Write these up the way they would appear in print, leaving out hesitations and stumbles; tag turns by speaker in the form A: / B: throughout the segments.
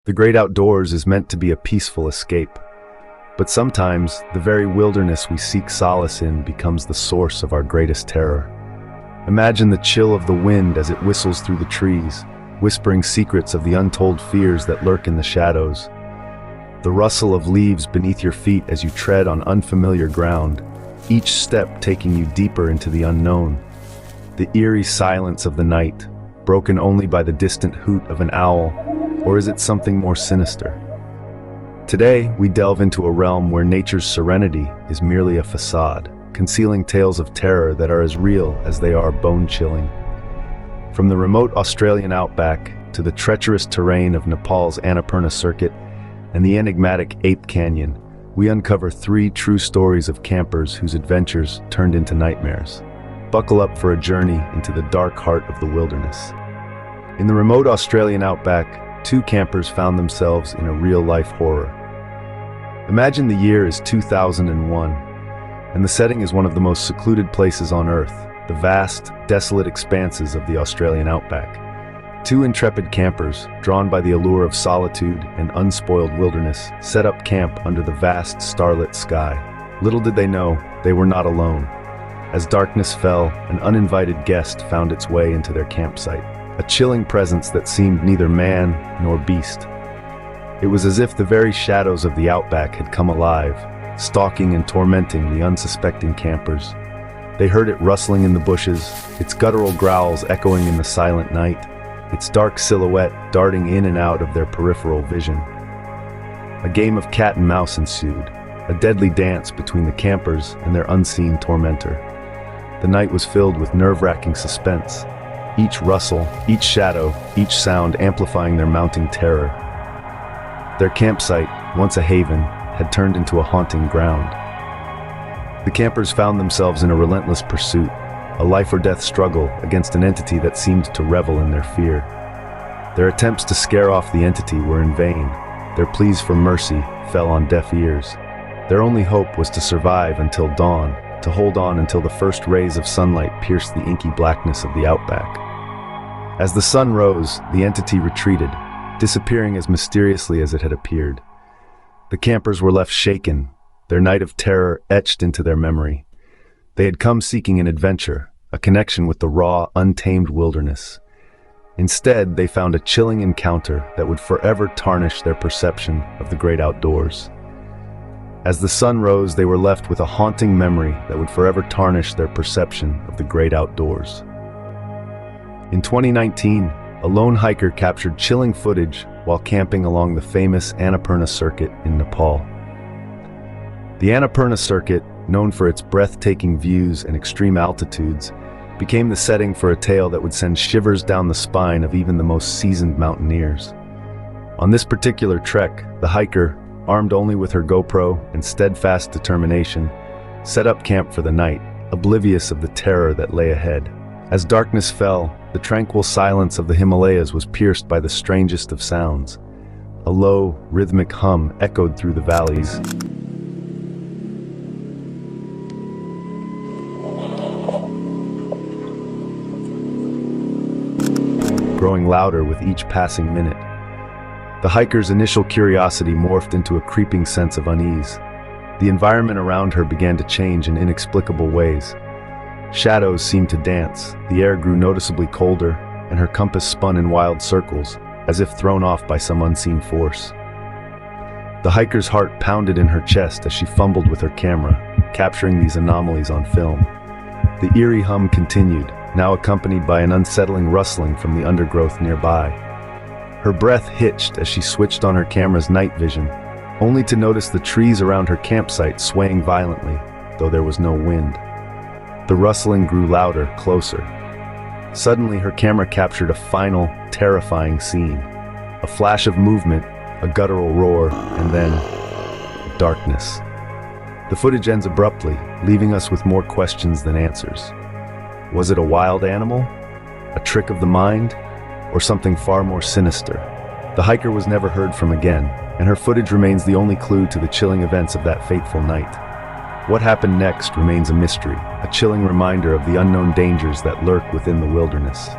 A: The great outdoors is meant to be a peaceful escape, but sometimes the very wilderness we seek solace in becomes the source of our greatest terror. Imagine the chill of the wind as it whistles through the trees, whispering secrets of the untold fears that lurk in the shadows. The rustle of leaves beneath your feet as you tread on unfamiliar ground, each step taking you deeper into the unknown. The eerie silence of the night, broken only by the distant hoot of an owl, or is it something more sinister? Today, we delve into a realm where nature's serenity is merely a facade, concealing tales of terror that are as real as they are bone-chilling. From the remote Australian outback to the treacherous terrain of Nepal's Annapurna Circuit and the enigmatic Ape Canyon, we uncover three true stories of campers whose adventures turned into nightmares. Buckle up for a journey into the dark heart of the wilderness. In the remote Australian outback, two campers found themselves in a real-life horror. Imagine the year is 2001, and the setting is one of the most secluded places on Earth, the vast, desolate expanses of the Australian outback. Two intrepid campers, drawn by the allure of solitude and unspoiled wilderness, set up camp under the vast, starlit sky. Little did they know, they were not alone. As darkness fell, an uninvited guest found its way into their campsite, a chilling presence that seemed neither man nor beast. It was as if the very shadows of the outback had come alive, stalking and tormenting the unsuspecting campers. They heard it rustling in the bushes, its guttural growls echoing in the silent night, its dark silhouette darting in and out of their peripheral vision. A game of cat and mouse ensued, a deadly dance between the campers and their unseen tormentor. The night was filled with nerve-wracking suspense, each rustle, each shadow, each sound amplifying their mounting terror. Their campsite, once a haven, had turned into a haunting ground. The campers found themselves in a relentless pursuit, a life-or-death struggle against an entity that seemed to revel in their fear. Their attempts to scare off the entity were in vain. Their pleas for mercy fell on deaf ears. Their only hope was to survive until dawn, to hold on until the first rays of sunlight pierced the inky blackness of the outback. As the sun rose, the entity retreated, disappearing as mysteriously as it had appeared. The campers were left shaken, their night of terror etched into their memory. They had come seeking an adventure, a connection with the raw, untamed wilderness. Instead, they found a chilling encounter that would forever tarnish their perception of the great outdoors. As the sun rose, they were left with a haunting memory that would forever tarnish their perception of the great outdoors. In 2019, a lone hiker captured chilling footage while camping along the famous Annapurna Circuit in Nepal. The Annapurna Circuit, known for its breathtaking views and extreme altitudes, became the setting for a tale that would send shivers down the spine of even the most seasoned mountaineers. On this particular trek, the hiker, armed only with her GoPro and steadfast determination, set up camp for the night, oblivious of the terror that lay ahead. As darkness fell, the tranquil silence of the Himalayas was pierced by the strangest of sounds. A low, rhythmic hum echoed through the valleys, growing louder with each passing minute. The hiker's initial curiosity morphed into a creeping sense of unease. The environment around her began to change in inexplicable ways. Shadows seemed to dance, the air grew noticeably colder, and her compass spun in wild circles, as if thrown off by some unseen force. The hiker's heart pounded in her chest as she fumbled with her camera, capturing these anomalies on film. The eerie hum continued, now accompanied by an unsettling rustling from the undergrowth nearby. Her breath hitched as she switched on her camera's night vision, only to notice the trees around her campsite swaying violently, though there was no wind. The rustling grew louder, closer. Suddenly, her camera captured a final, terrifying scene. A flash of movement, a guttural roar, and then darkness. The footage ends abruptly, leaving us with more questions than answers. Was it a wild animal? A trick of the mind? Or something far more sinister? The hiker was never heard from again, and her footage remains the only clue to the chilling events of that fateful night. What happened next remains a mystery, a chilling reminder of the unknown dangers that lurk within the wilderness.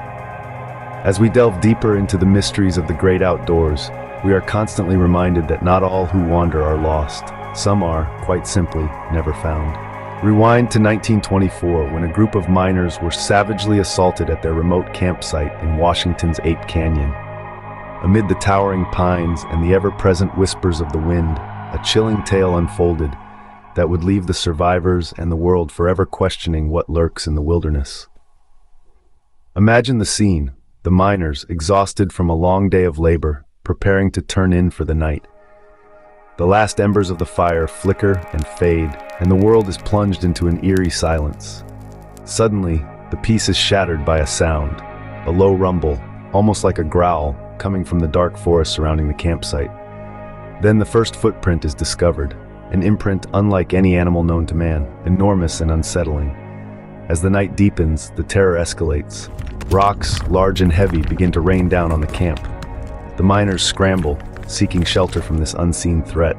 A: As we delve deeper into the mysteries of the great outdoors, we are constantly reminded that not all who wander are lost. Some are, quite simply, never found. Rewind to 1924, when a group of miners were savagely assaulted at their remote campsite in Washington's Ape Canyon. Amid the towering pines and the ever-present whispers of the wind, a chilling tale unfolded that would leave the survivors and the world forever questioning what lurks in the wilderness. Imagine the scene: the miners, exhausted from a long day of labor, preparing to turn in for the night. The last embers of the fire flicker and fade, and the world is plunged into an eerie silence. Suddenly, the peace is shattered by a sound, a low rumble, almost like a growl, coming from the dark forest surrounding the campsite. Then the first footprint is discovered, an imprint unlike any animal known to man, enormous and unsettling. As the night deepens, the terror escalates. Rocks, large and heavy, begin to rain down on the camp. The miners scramble, seeking shelter from this unseen threat.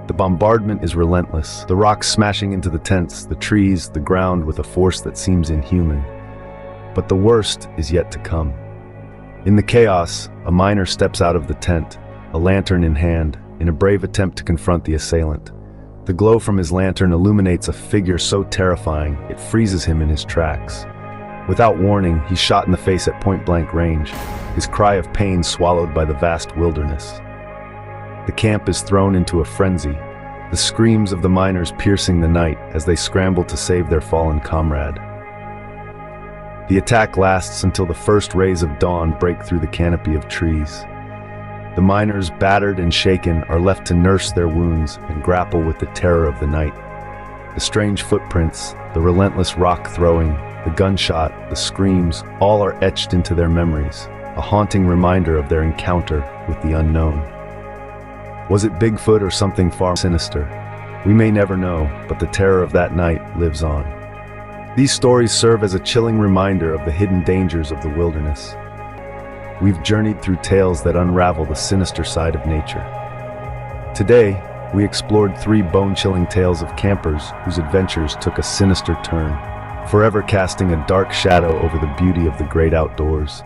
A: The bombardment is relentless, the rocks smashing into the tents, the trees, the ground with a force that seems inhuman. But the worst is yet to come. In the chaos, a miner steps out of the tent, a lantern in hand, in a brave attempt to confront the assailant. The glow from his lantern illuminates a figure so terrifying, it freezes him in his tracks. Without warning, he's shot in the face at point-blank range, his cry of pain swallowed by the vast wilderness. The camp is thrown into a frenzy, the screams of the miners piercing the night as they scramble to save their fallen comrade. The attack lasts until the first rays of dawn break through the canopy of trees. The miners, battered and shaken, are left to nurse their wounds and grapple with the terror of the night. The strange footprints, the relentless rock throwing, the gunshot, the screams, all are etched into their memories, a haunting reminder of their encounter with the unknown. Was it Bigfoot or something far sinister? We may never know, but the terror of that night lives on. These stories serve as a chilling reminder of the hidden dangers of the wilderness. We've journeyed through tales that unravel the sinister side of nature. Today, we explored 3 bone-chilling tales of campers whose adventures took a sinister turn, forever casting a dark shadow over the beauty of the great outdoors.